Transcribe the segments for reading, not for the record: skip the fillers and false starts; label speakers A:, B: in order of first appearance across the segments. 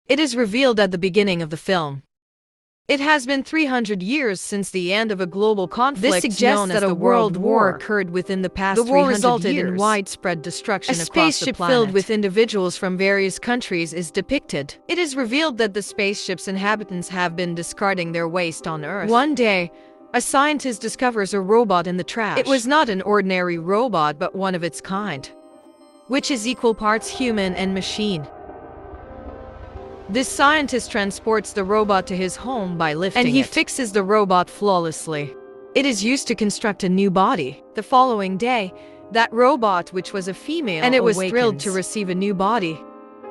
A: It is revealed at the beginning of the film. It has been 300 years since the end of a global conflict.
B: This suggests
A: known
B: that
A: as
B: a
A: the
B: world war
A: occurred within the past
B: The war
A: 300
B: resulted
A: years.
B: in widespread destruction
A: A
B: across the
A: spaceship
B: planet.
A: filled with individuals from various countries is depicted. It is revealed that the spaceship's inhabitants have been discarding their waste on Earth. One day, a scientist discovers a robot in the trash. It was not an ordinary robot, but one of its kind, which is equal parts human and machine. This scientist transports the robot to his home by lifting it, and he fixes the robot flawlessly. It is used to construct a new body. The following day, that robot, which was a female, and it was thrilled to receive a new body.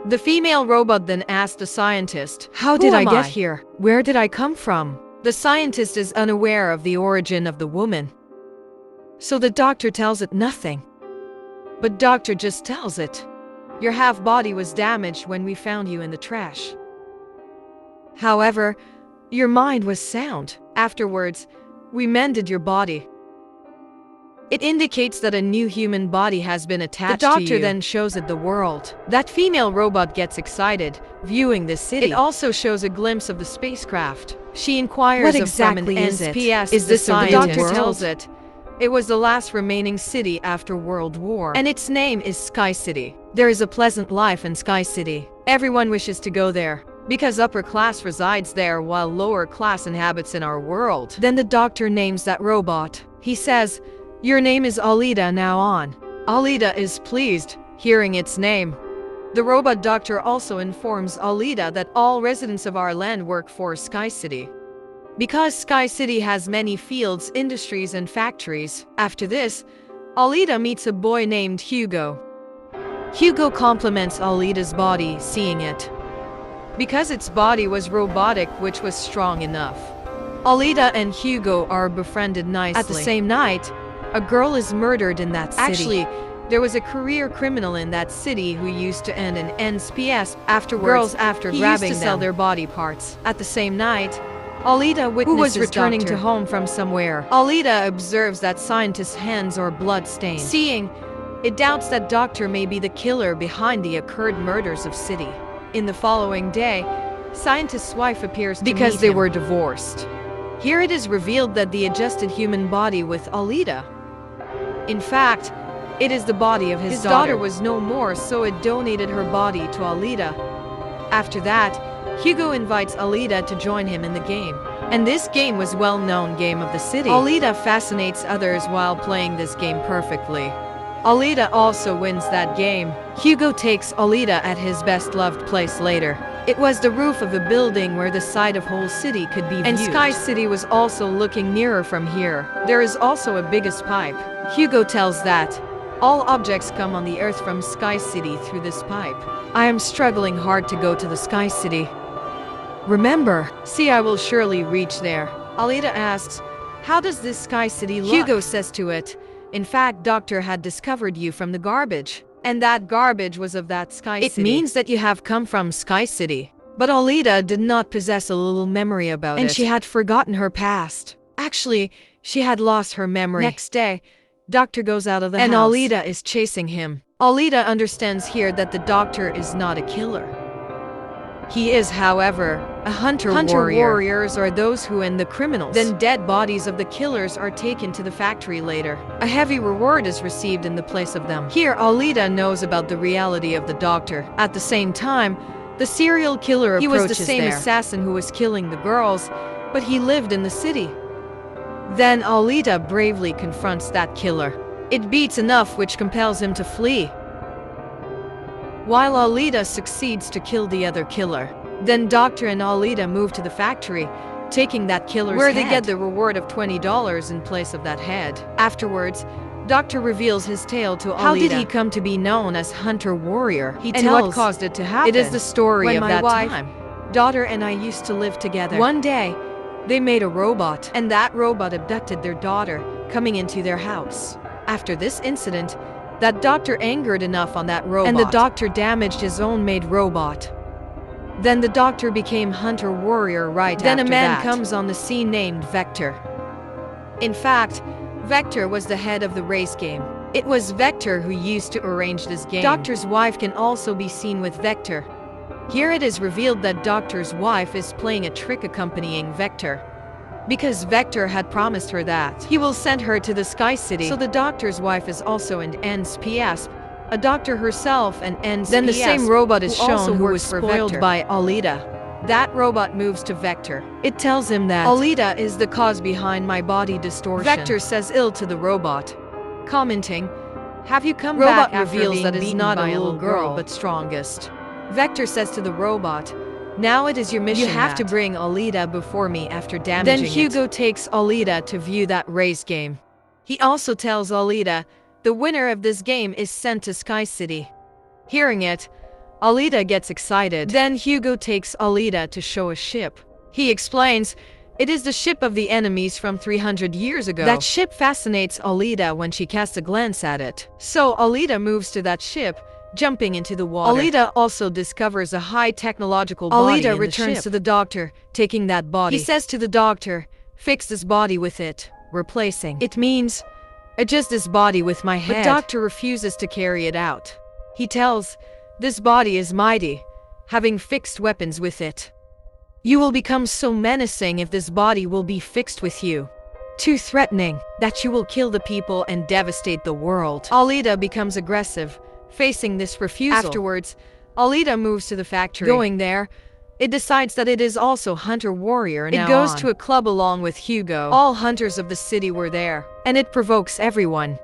A: The female robot then asked the scientist, "How did I get here? Where did I come from?" The scientist is unaware of the origin of the woman, so the doctor tells it nothing. But doctor just tells it, "Your half body was damaged when we found you in the trash. However, your mind was sound. Afterwards, we mended your body." It indicates that a new human body has been attached to you. The doctor then shows it the world. That female robot gets excited, viewing the city. It also shows a glimpse of the spacecraft. She inquires
B: What
A: of
B: exactly
A: from an
B: is it?
A: NPS.
B: Is this a real
A: The doctor
B: world?
A: tells it it was the last remaining city after World War, and its name is Sky City. There is a pleasant life in Sky City. Everyone wishes to go there, because upper class resides there while lower class inhabits in our world. Then the doctor names that robot. He says, "Your name is Alita now on." Alita is pleased, hearing its name. The robot doctor also informs Alita that all residents of our land work for Sky City, because Sky City has many fields, industries, and factories. After this, Alita meets a boy named Hugo. Hugo compliments Alita's body, seeing it, because its body was robotic, which was strong enough. Alita and Hugo are befriended nicely. At the same night, a girl is murdered in that city. Actually, there was a career criminal in that city who used to end an NPS afterwards after grabbing to sell their body parts. At the same night, Alita witnesses who was returning to home from somewhere. Alita observes that scientist's hands are blood-stained. Seeing, it doubts that doctor may be the killer behind the occurred murders of city. In the following day, scientist's wife appears to because they were divorced. Here it is revealed that the adjusted human body with Alita, in fact, it is the body of his daughter was no more, so it donated her body to Alita. After that, Hugo invites Alita to join him in the game. And this game was well-known game of the city. Alita fascinates others while playing this game perfectly. Alita also wins that game. Hugo takes Alita at his best-loved place later. It was the roof of a building where the side of whole city could be viewed. And Sky City was also looking nearer from here. There is also a biggest pipe. Hugo tells that all objects come on the earth from Sky City through this pipe. I am struggling hard to go to the Sky City. Remember, see, I will surely reach there. Alita asks, "How does this Sky City look?" Hugo says to it, "In fact, doctor had discovered you from the garbage, and that garbage was of that Sky City. It means that you have come from Sky City." But Alita did not possess a little memory about it, and she had forgotten her past. Actually, she had lost her memory. Next day, doctor goes out of the house, and Alita is chasing him. Alita understands here that the doctor is not a killer. He is, however, a hunter warrior. Warriors are those who end the criminals. Then dead bodies of the killers are taken to the factory later. A heavy reward is received in the place of them. Here, Alita knows about the reality of the doctor. At the same time, the serial killer approaches there. He was the same assassin who was killing the girls, but he lived in the city. Then Alita bravely confronts that killer. It beats enough which compels him to flee, while Alita succeeds to kill the other killer. Then Doctor and Alita move to the factory, taking that killer's where they get the reward of $20 in place of that head. Afterwards, Doctor reveals his tale to Alita. How did he come to be known as Hunter Warrior? He tells what caused it to happen. It is the story of that time. Daughter and I used to live together. One day, they made a robot, and that robot abducted their daughter, coming into their house. After this incident, that doctor angered enough on that robot, and the doctor damaged his own made robot. Then the doctor became Hunter Warrior right after that. Then a man comes on the scene named Vector. In fact, Vector was the head of the race game. It was Vector who used to arrange this game. Doctor's wife can also be seen with Vector. Here it is revealed that Doctor's wife is playing a trick accompanying Vector. Because Vector had promised her that he will send her to the Sky City. So the Doctor's wife is also an NSPS, a doctor herself, and NSPS. Then the same robot is shown who was spoiled by Alita. That robot moves to Vector. It tells him that Alita is the cause behind my body distortion. Vector says ill to the robot, commenting, "Have you come back?" Robot reveals that it's not a little girl but strongest. Vector says to the robot, "Now it is your mission. You have to bring Alita before me after damaging it." Then Hugo takes Alita to view that race game. He also tells Alita the winner of this game is sent to Sky City. Hearing it, Alita gets excited. Then Hugo takes Alita to show a ship. He explains, it is the ship of the enemies from 300 years ago. That ship fascinates Alita when she casts a glance at it. So Alita moves to that ship, jumping into the water. Alita also discovers a high technological body. Alita returns to the doctor, taking that body. He says to the doctor, "Fix this body with it," replacing. It means, "Adjust this body with my head." But doctor refuses to carry it out. He tells, "This body is mighty, having fixed weapons with it. You will become so menacing if this body will be fixed with you. Too threatening, that you will kill the people and devastate the world." Alita becomes aggressive, facing this refusal. Afterwards, Alita moves to the factory. Going there, it decides that it is also Hunter Warrior now. It goes to a club along with Hugo. All hunters of the city were there, and it provokes everyone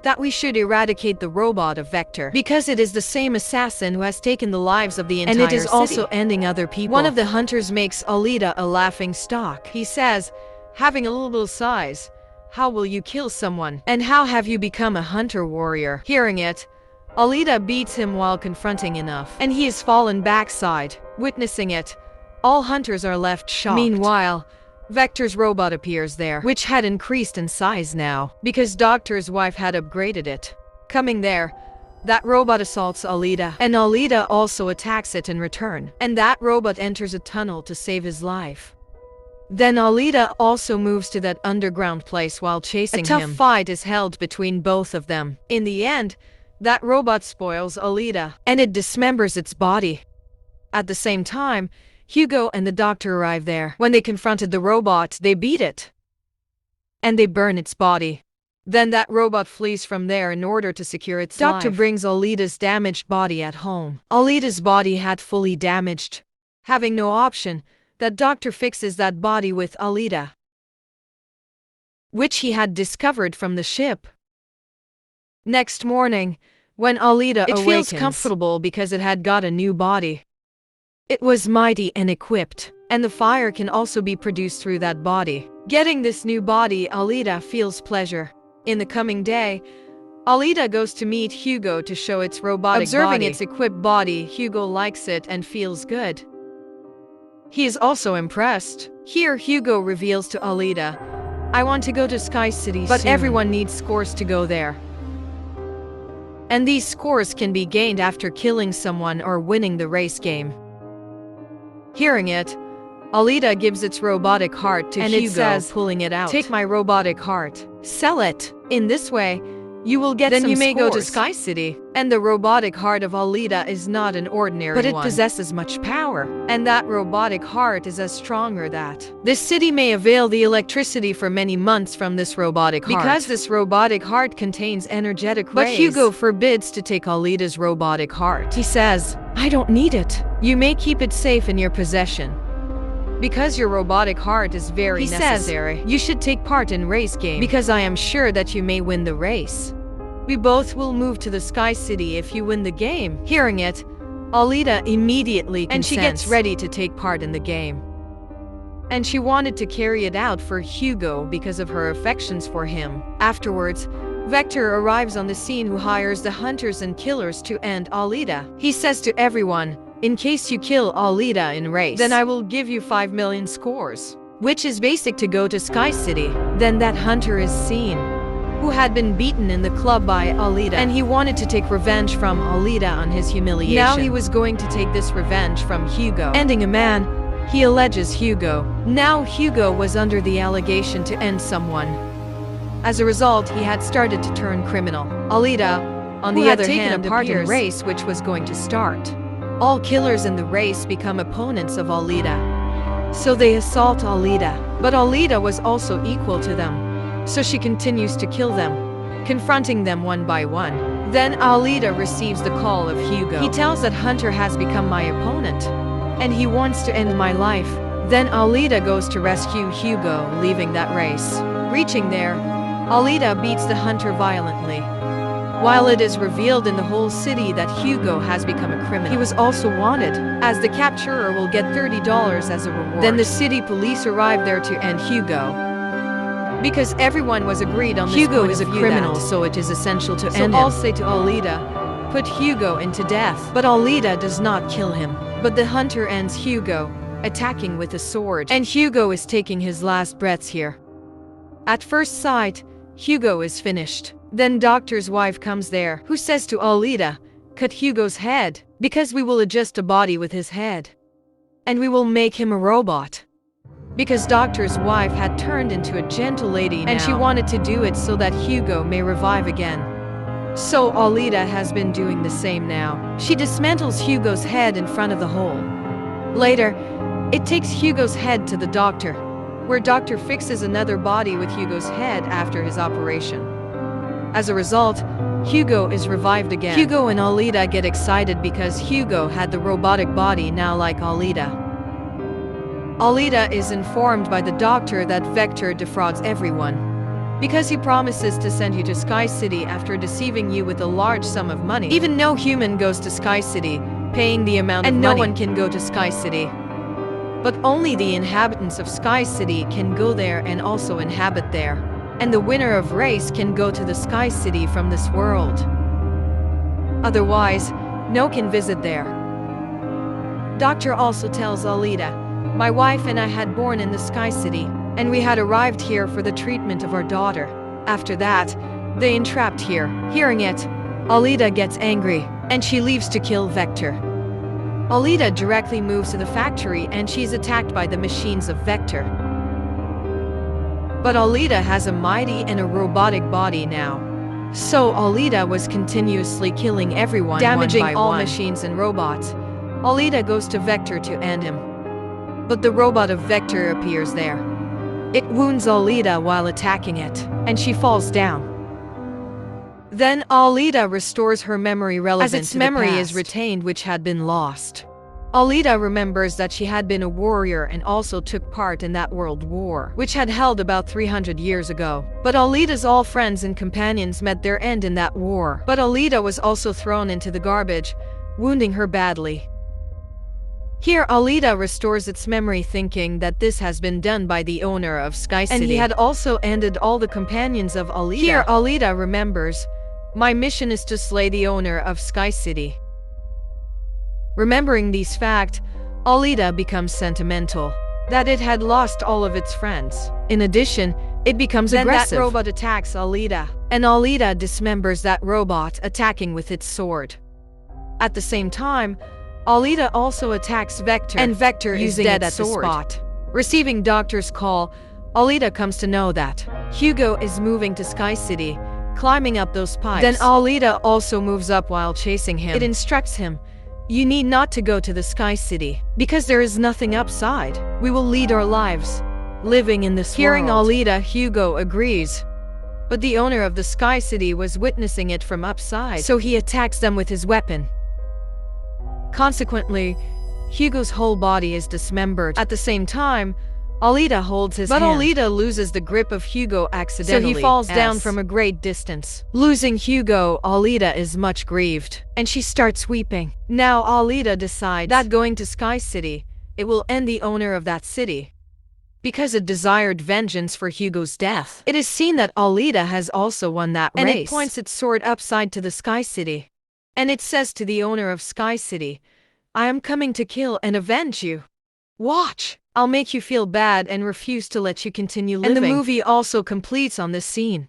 A: that we should eradicate the robot of Vector, because it is the same assassin who has taken the lives of the entire city. And it is also ending other people. One of the hunters makes Alita a laughing stock. He says, "Having a little size, how will you kill someone? And how have you become a Hunter Warrior?" Hearing it, Alita beats him while confronting enough, and he is fallen backside. Witnessing it, all hunters are left shocked. Meanwhile, Vector's robot appears there, which had increased in size now, because Doctor's wife had upgraded it. Coming there, that robot assaults Alita, and Alita also attacks it in return, and that robot enters a tunnel to save his life. Then Alita also moves to that underground place while chasing him. A tough fight is held between both of them. In the end, that robot spoils Alita, and it dismembers its body. At the same time, Hugo and the doctor arrive there. When they confronted the robot, they beat it, and they burn its body. Then that robot flees from there in order to secure its life. Doctor brings Alita's damaged body at home. Alita's body had fully damaged. Having no option, that doctor fixes that body with Alita, which he had discovered from the ship. Next morning, when Alita awakens, it feels comfortable because it had got a new body. It was mighty and equipped, and the fire can also be produced through that body. Getting this new body, Alita feels pleasure. In the coming day, Alita goes to meet Hugo to show its robotic body. Observing its equipped body, Hugo likes it and feels good. He is also impressed. Here, Hugo reveals to Alita, "I want to go to Sky City but soon. Everyone needs scores to go there. And these scores can be gained after killing someone or winning the race game." Hearing it, Alita gives its robotic heart to Hugo, it says, pulling it out, "Take my robotic heart. Sell it. In this way, you will get some scores. Then you may go to Sky City." And the robotic heart of Alita is not an ordinary one, but it possesses much power. And that robotic heart is as stronger that this city may avail the electricity for many months from this robotic heart. Because this robotic heart contains energetic rays. But Hugo forbids to take Alita's robotic heart. He says, "I don't need it. You may keep it safe in your possession, because your robotic heart is very necessary. You should take part in race game, because I am sure that you may win the race. We both will move to the Sky City if you win the game." Hearing it, Alita immediately consents, and she gets ready to take part in the game. And she wanted to carry it out for Hugo because of her affections for him. Afterwards, Vector arrives on the scene, who hires the hunters and killers to end Alita. He says to everyone, "In case you kill Alita in race, then I will give you 5 million scores," which is basic to go to Sky City. Then that hunter is seen, who had been beaten in the club by Alita, and he wanted to take revenge from Alita on his humiliation. Now he was going to take this revenge from Hugo. Ending a man, he alleges Hugo. Now Hugo was under the allegation to end someone. As a result, he had started to turn criminal. Alita, on the other hand, appeared in a race which was going to start. All killers in the race become opponents of Alita. So they assault Alita. But Alita was also equal to them. So she continues to kill them, confronting them one by one. Then Alita receives the call of Hugo. He tells that Hunter has become my opponent, and he wants to end my life. Then Alita goes to rescue Hugo, leaving that race. Reaching there, Alita beats the Hunter violently. While it is revealed in the whole city that Hugo has become a criminal. He was also wanted, as the capturer will get $30 as a reward. Then the city police arrive there to end Hugo. Because everyone was agreed on this Hugo is a criminal, so it is essential to end him. So all say to Alita, put Hugo into death. But Alita does not kill him. But the Hunter ends Hugo, attacking with a sword. And Hugo is taking his last breaths here. At first sight, Hugo is finished. Then Doctor's wife comes there, who says to Alita, cut Hugo's head, because we will adjust a body with his head. And we will make him a robot. Because Doctor's wife had turned into a gentle lady now, and she wanted to do it so that Hugo may revive again. So Alita has been doing the same now. She dismantles Hugo's head in front of the hole. Later, it takes Hugo's head to the doctor, where Doctor fixes another body with Hugo's head after his operation. As a result, Hugo is revived again. Hugo and Alita get excited because Hugo had the robotic body now like Alita. Alita is informed by the doctor that Vector defrauds everyone, because he promises to send you to Sky City after deceiving you with a large sum of money. Even no human goes to Sky City, paying the amount of money. And no one can go to Sky City. But only the inhabitants of Sky City can go there and also inhabit there. And the winner of race can go to the Sky City from this world. Otherwise, no can visit there. Doctor also tells Alita, my wife and I had born in the Sky City, and we had arrived here for the treatment of our daughter. After that, they entrapped here. Hearing it, Alita gets angry, and she leaves to kill Vector. Alita directly moves to the factory and she's attacked by the machines of Vector. But Alita has a mighty and a robotic body now. So Alita was continuously killing everyone, damaging all machines and robots. Alita goes to Vector to end him. But the robot of Vector appears there. It wounds Alita while attacking it, and she falls down. Then Alita restores her memory relevant to the past, as its memory is retained which had been lost. Alita remembers that she had been a warrior and also took part in that world war, which had held about 300 years ago. But Alita's all friends and companions met their end in that war. But Alita was also thrown into the garbage, wounding her badly. Here Alita restores its memory thinking that this has been done by the owner of Sky City. And he had also ended all the companions of Alita. Here Alita remembers, my mission is to slay the owner of Sky City. Remembering these facts, Alita becomes sentimental, that it had lost all of its friends. In addition, it becomes aggressive. Then that robot attacks Alita, and Alita dismembers that robot, attacking with its sword. At the same time, Alita also attacks Vector, and Vector is dead at the spot. Receiving Doctor's call, Alita comes to know that Hugo is moving to Sky City, climbing up those pipes. Then Alita also moves up while chasing him. It instructs him, you need not to go to the Sky City, because there is nothing upside. We will lead our lives, living in this world. Hearing Alita, Hugo agrees. But the owner of the Sky City was witnessing it from upside, so he attacks them with his weapon. Consequently, Hugo's whole body is dismembered. At the same time, Alita holds his hand. But Alita loses the grip of Hugo accidentally, so he falls down from a great distance. Losing Hugo, Alita is much grieved, and she starts weeping. Now Alita decides that going to Sky City, it will end the owner of that city, because it desired vengeance for Hugo's death. It is seen that Alita has also won that race, and it points its sword upside to the Sky City. And it says to the owner of Sky City, I am coming to kill and avenge you. Watch! I'll make you feel bad and refuse to let you continue living. And the movie also completes on this scene.